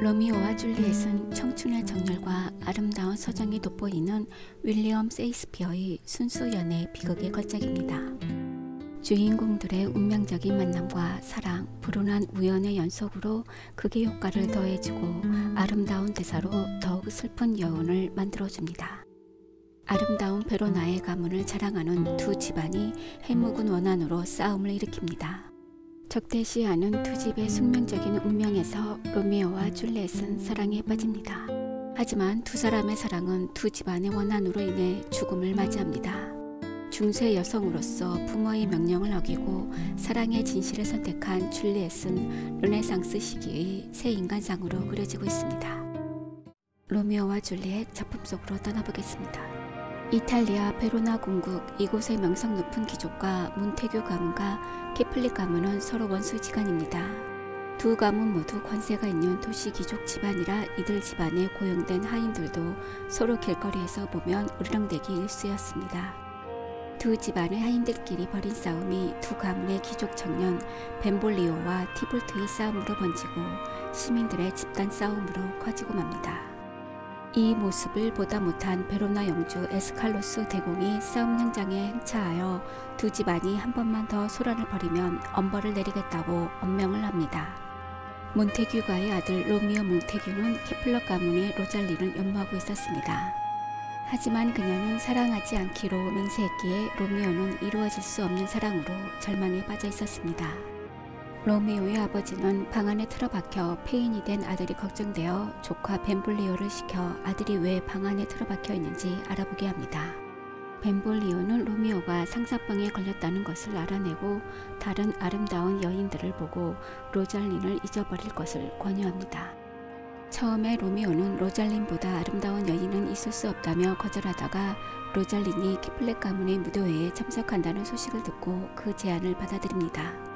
로미오와 줄리엣은 청춘의 정열과 아름다운 서정이 돋보이는 윌리엄 셰익스피어의 순수 연애 비극의 걸작입니다. 주인공들의 운명적인 만남과 사랑, 불운한 우연의 연속으로 극의 효과를 더해주고 아름다운 대사로 더욱 슬픈 여운을 만들어줍니다. 아름다운 베로나의 가문을 자랑하는 두 집안이 해묵은 원한으로 싸움을 일으킵니다. 적대시하는 두 집의 숙명적인 운명에서 로미오와 줄리엣은 사랑에 빠집니다. 하지만 두 사람의 사랑은 두 집안의 원한으로 인해 죽음을 맞이합니다. 중세 여성으로서 부모의 명령을 어기고 사랑의 진실을 선택한 줄리엣은 르네상스 시기의 새 인간상으로 그려지고 있습니다. 로미오와 줄리엣 작품 속으로 떠나보겠습니다. 이탈리아 베로나 공국 이곳의 명성 높은 귀족과 몬테규 가문과 캐플릭 가문은 서로 원수지간입니다. 두 가문 모두 권세가 있는 도시 귀족 집안이라 이들 집안에 고용된 하인들도 서로 길거리에서 보면 으르렁대기 일쑤였습니다. 두 집안의 하인들끼리 벌인 싸움이 두 가문의 귀족 청년 벤볼리오와 티볼트의 싸움으로 번지고 시민들의 집단 싸움으로 커지고 맙니다. 이 모습을 보다 못한 베로나 영주 에스칼로스 대공이 싸움 현장에 행차하여 두 집안이 한 번만 더 소란을 벌이면 엄벌을 내리겠다고 엄명을 합니다. 몬테규가의 아들 로미오 몬테규는 케플러 가문의 로잘리를 연모하고 있었습니다. 하지만 그녀는 사랑하지 않기로 맹세했기에 로미오는 이루어질 수 없는 사랑으로 절망에 빠져 있었습니다. 로미오의 아버지는 방 안에 틀어박혀 폐인이 된 아들이 걱정되어 조카 벤볼리오를 시켜 아들이 왜 방 안에 틀어박혀 있는지 알아보게 합니다. 벤볼리오는 로미오가 상사병에 걸렸다는 것을 알아내고 다른 아름다운 여인들을 보고 로잘린을 잊어버릴 것을 권유합니다. 처음에 로미오는 로잘린보다 아름다운 여인은 있을 수 없다며 거절하다가 로잘린이 캐플렉 가문의 무도회에 참석한다는 소식을 듣고 그 제안을 받아들입니다.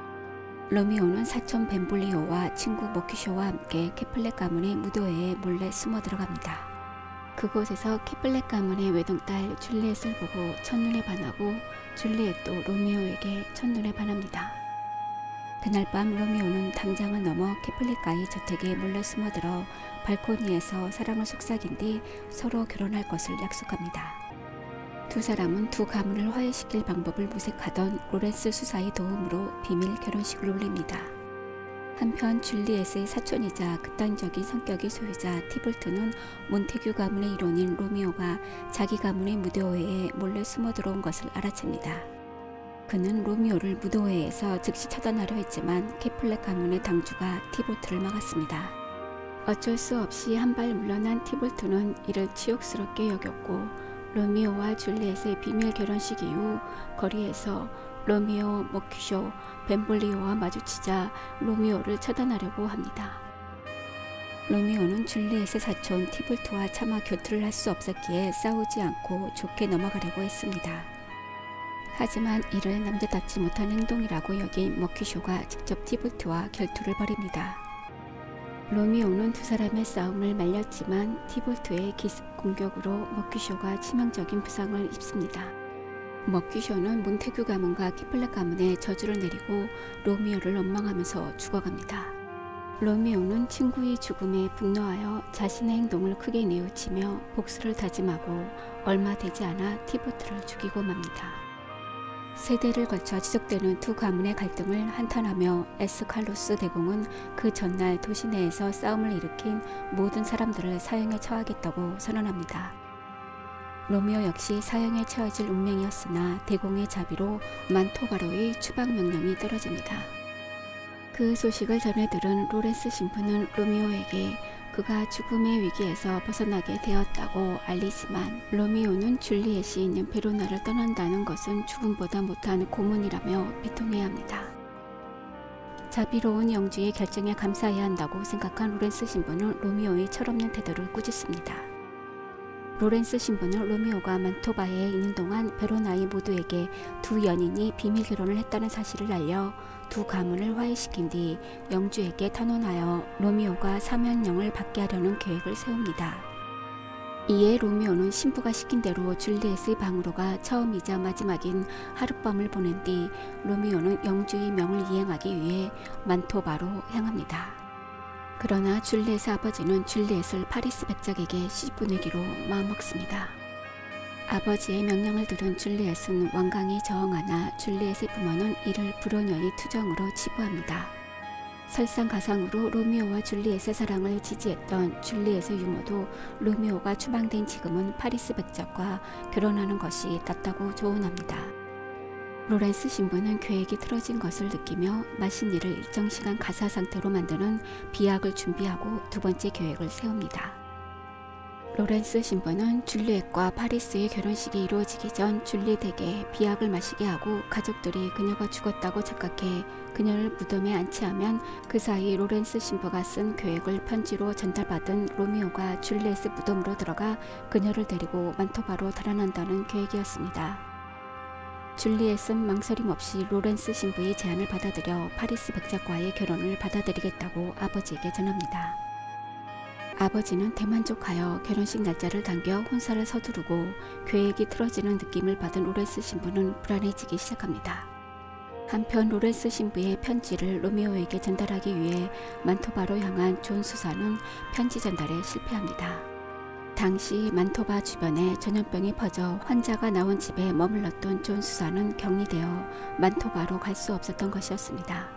로미오는 사촌 벤볼리오와 친구 모키쇼와 함께 캐플렉 가문의 무도회에 몰래 숨어 들어갑니다. 그곳에서 캐플렉 가문의 외동딸 줄리엣을 보고 첫눈에 반하고 줄리엣도 로미오에게 첫눈에 반합니다. 그날 밤 로미오는 담장을 넘어 캐플렉가의 저택에 몰래 숨어들어 발코니에서 사랑을 속삭인 뒤 서로 결혼할 것을 약속합니다. 두 사람은 두 가문을 화해시킬 방법을 모색하던 로렌스 수사의 도움으로 비밀 결혼식을 올립니다. 한편 줄리엣의 사촌이자 극단적인 성격의 소유자 티볼트는 몬테규 가문의 일원인 로미오가 자기 가문의 무도회에 몰래 숨어 들어온 것을 알아챕니다. 그는 로미오를 무도회에서 즉시 처단하려 했지만 캐플렉 가문의 당주가 티볼트를 막았습니다. 어쩔 수 없이 한 발 물러난 티볼트는 이를 치욕스럽게 여겼고 로미오와 줄리엣의 비밀 결혼식 이후 거리에서 로미오, 모키쇼, 벤볼리오와 마주치자 로미오를 처단하려고 합니다. 로미오는 줄리엣의 사촌 티볼트와 차마 교투를 할 수 없었기에 싸우지 않고 좋게 넘어가려고 했습니다. 하지만 이를 남자답지 못한 행동이라고 여긴 모키쇼가 직접 티볼트와 결투를 벌입니다. 로미오는 두 사람의 싸움을 말렸지만 티볼트의 기습 공격으로 모키쇼가 치명적인 부상을 입습니다. 모키쇼는 몬테규 가문과 캐플렉 가문에 저주를 내리고 로미오를 원망하면서 죽어갑니다. 로미오는 친구의 죽음에 분노하여 자신의 행동을 크게 뉘우치며 복수를 다짐하고 얼마 되지 않아 티볼트를 죽이고 맙니다. 세대를 걸쳐 지속되는 두 가문의 갈등을 한탄하며 에스칼로스 대공은 그 전날 도시 내에서 싸움을 일으킨 모든 사람들을 사형에 처하겠다고 선언합니다. 로미오 역시 사형에 처해질 운명이었으나 대공의 자비로 만토바로의 추방 명령이 떨어집니다. 그 소식을 전해 들은 로렌스 신부는 로미오에게 그가 죽음의 위기에서 벗어나게 되었다고 알리지만 로미오는 줄리엣이 있는 베로나를 떠난다는 것은 죽음보다 못한 고문이라며 비통해합니다. 자비로운 영주의 결정에 감사해야 한다고 생각한 로렌스 신부는 로미오의 철없는 태도를 꾸짖습니다. 로렌스 신부는 로미오가 만토바에 있는 동안 베로나의 모두에게 두 연인이 비밀 결혼을 했다는 사실을 알려 두 가문을 화해시킨 뒤 영주에게 탄원하여 로미오가 사면령을 받게 하려는 계획을 세웁니다. 이에 로미오는 신부가 시킨 대로 줄리엣의 방으로 가 처음이자 마지막인 하룻밤을 보낸 뒤 로미오는 영주의 명을 이행하기 위해 만토바로 향합니다. 그러나 줄리엣의 아버지는 줄리엣을 파리스 백작에게 시집보내기로 마음먹습니다. 아버지의 명령을 들은 줄리엣은 완강히 저항하나 줄리엣의 부모는 이를 불효녀의 투정으로 치부합니다. 설상가상으로 로미오와 줄리엣의 사랑을 지지했던 줄리엣의 유모도 로미오가 추방된 지금은 파리스 백작과 결혼하는 것이 낫다고 조언합니다. 로렌스 신부는 계획이 틀어진 것을 느끼며 마신 이를 일정 시간 가사 상태로 만드는 비약을 준비하고 두 번째 계획을 세웁니다. 로렌스 신부는 줄리엣과 파리스의 결혼식이 이루어지기 전 줄리엣에게 비약을 마시게 하고 가족들이 그녀가 죽었다고 착각해 그녀를 무덤에 안치하면 그 사이 로렌스 신부가 쓴 계획을 편지로 전달받은 로미오가 줄리엣의 무덤으로 들어가 그녀를 데리고 만토바로 달아난다는 계획이었습니다. 줄리엣은 망설임 없이 로렌스 신부의 제안을 받아들여 파리스 백작과의 결혼을 받아들이겠다고 아버지에게 전합니다. 아버지는 대만족하여 결혼식 날짜를 당겨 혼사를 서두르고 계획이 틀어지는 느낌을 받은 로렌스 신부는 불안해지기 시작합니다. 한편 로렌스 신부의 편지를 로미오에게 전달하기 위해 만토바로 향한 존 수사는 편지 전달에 실패합니다. 당시 만토바 주변에 전염병이 퍼져 환자가 나온 집에 머물렀던 존 수사는 격리되어 만토바로 갈 수 없었던 것이었습니다.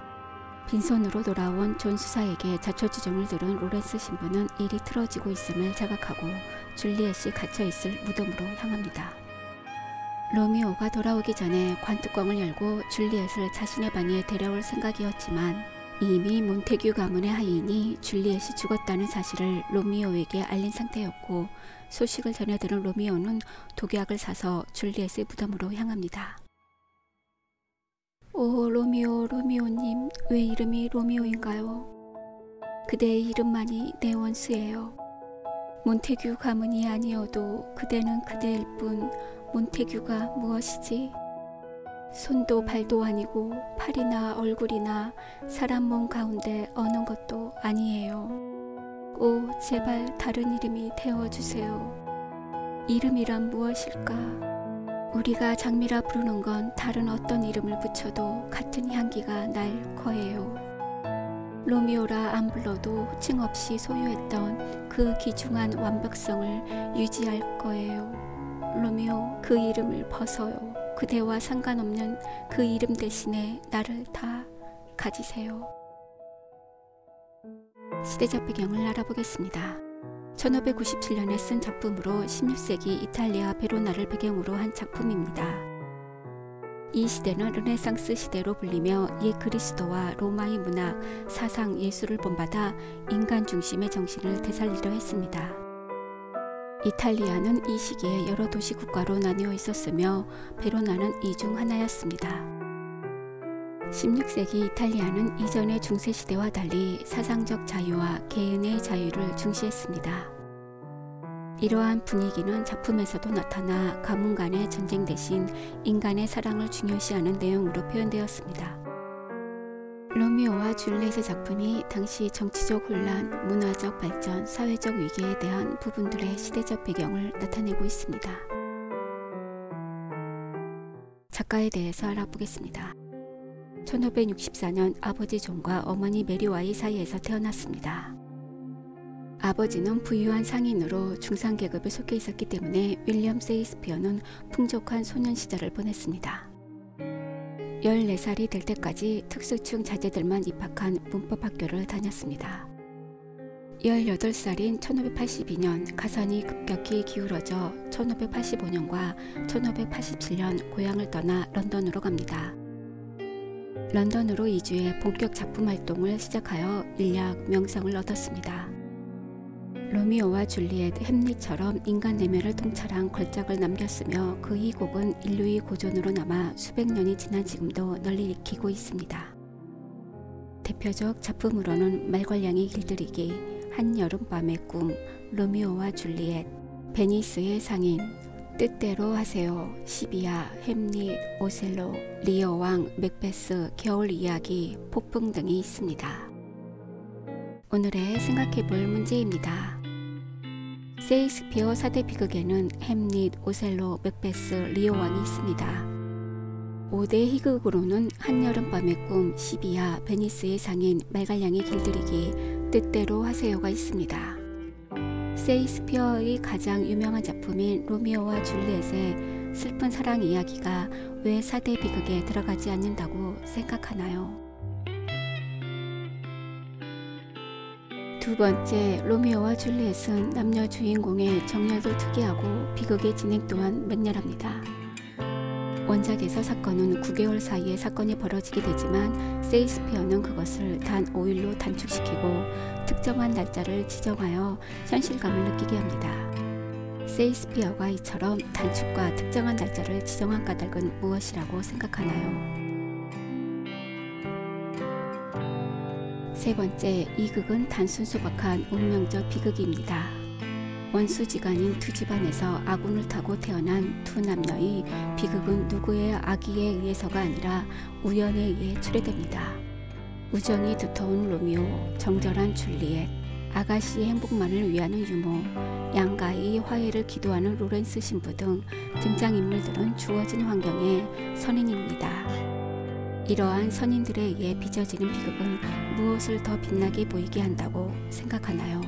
빈손으로 돌아온 존 수사에게 자초지종을 들은 로렌스 신부는 일이 틀어지고 있음을 자각하고 줄리엣이 갇혀있을 무덤으로 향합니다. 로미오가 돌아오기 전에 관뚜껑을 열고 줄리엣을 자신의 방에 데려올 생각이었지만 이미 몬테규 가문의 하인이 줄리엣이 죽었다는 사실을 로미오에게 알린 상태였고 소식을 전해들은 로미오는 독약을 사서 줄리엣의 무덤으로 향합니다. 오 로미오 로미오님, 왜 이름이 로미오인가요? 그대의 이름만이 내 원수예요. 몬테규 가문이 아니어도 그대는 그대일 뿐 몬테규가 무엇이지? 손도 발도 아니고 팔이나 얼굴이나 사람 몸 가운데 어느 것도 아니에요. 오 제발 다른 이름이 되어주세요. 이름이란 무엇일까? 우리가 장미라 부르는 건 다른 어떤 이름을 붙여도 같은 향기가 날 거예요. 로미오라 안 불러도 호칭 없이 소유했던 그 귀중한 완벽성을 유지할 거예요. 로미오, 그 이름을 벗어요. 그대와 상관없는 그 이름 대신에 나를 다 가지세요. 시대적 배경을 알아보겠습니다. 1597년에 쓴 작품으로 16세기 이탈리아 베로나를 배경으로 한 작품입니다. 이 시대는 르네상스 시대로 불리며 옛 그리스도와 로마의 문학, 사상, 예술을 본받아 인간 중심의 정신을 되살리려 했습니다. 이탈리아는 이 시기에 여러 도시 국가로 나뉘어 있었으며 베로나는 이 중 하나였습니다. 16세기 이탈리아는 이전의 중세시대와 달리 사상적 자유와 개인의 자유를 중시했습니다. 이러한 분위기는 작품에서도 나타나 가문 간의 전쟁 대신 인간의 사랑을 중요시하는 내용으로 표현되었습니다. 로미오와 줄리엣의 작품이 당시 정치적 혼란, 문화적 발전, 사회적 위기에 대한 부분들의 시대적 배경을 나타내고 있습니다. 작가에 대해서 알아보겠습니다. 1564년 아버지 존과 어머니 메리와의 사이에서 태어났습니다. 아버지는 부유한 상인으로 중산계급에 속해 있었기 때문에 윌리엄 세익스피어는 풍족한 소년 시절을 보냈습니다. 14살이 될 때까지 특수층 자제들만 입학한 문법학교를 다녔습니다. 18살인 1582년 가산이 급격히 기울어져 1585년과 1587년 고향을 떠나 런던으로 갑니다. 런던으로 이주해 본격 작품 활동을 시작하여 인력, 명성을 얻었습니다. 로미오와 줄리엣, 햄릿처럼 인간 내면을 통찰한 걸작을 남겼으며 그 이 곡은 인류의 고전으로 남아 수백 년이 지난 지금도 널리 익히고 있습니다. 대표적 작품으로는 말괄량이 길들이기, 한여름밤의 꿈, 로미오와 줄리엣, 베니스의 상인, 뜻대로 하세요, 시비아, 햄릿, 오셀로, 리어왕, 맥베스, 겨울 이야기, 폭풍 등이 있습니다. 오늘의 생각해볼 문제입니다. 세익스피어 4대 비극에는 햄릿, 오셀로, 맥베스, 리어왕이 있습니다. 5대 희극으로는 한여름밤의 꿈, 시비아, 베니스의 상인, 말괄량이 길들이기, 뜻대로 하세요가 있습니다. 셰익스피어의 가장 유명한 작품인 로미오와 줄리엣의 슬픈 사랑 이야기가 왜 4대 비극에 들어가지 않는다고 생각하나요? 두 번째, 로미오와 줄리엣은 남녀 주인공의 정열도 특이하고 비극의 진행 또한 맹렬합니다. 원작에서 사건은 9개월 사이에 사건이 벌어지게 되지만 셰익스피어는 그것을 단 5일로 단축시키고 특정한 날짜를 지정하여 현실감을 느끼게 합니다. 셰익스피어가 이처럼 단축과 특정한 날짜를 지정한 까닭은 무엇이라고 생각하나요? 세 번째, 이 극은 단순 소박한 운명적 비극입니다. 원수지간인 두 집안에서 아군을 타고 태어난 두 남녀의 비극은 누구의 악의에 의해서가 아니라 우연에 의해 출애됩니다. 우정이 두터운 로미오, 정절한 줄리엣, 아가씨의 행복만을 위하는 유모, 양가의 화해를 기도하는 로렌스 신부 등 등장인물들은 주어진 환경의 선인입니다. 이러한 선인들에 의해 빚어지는 비극은 무엇을 더 빛나게 보이게 한다고 생각하나요?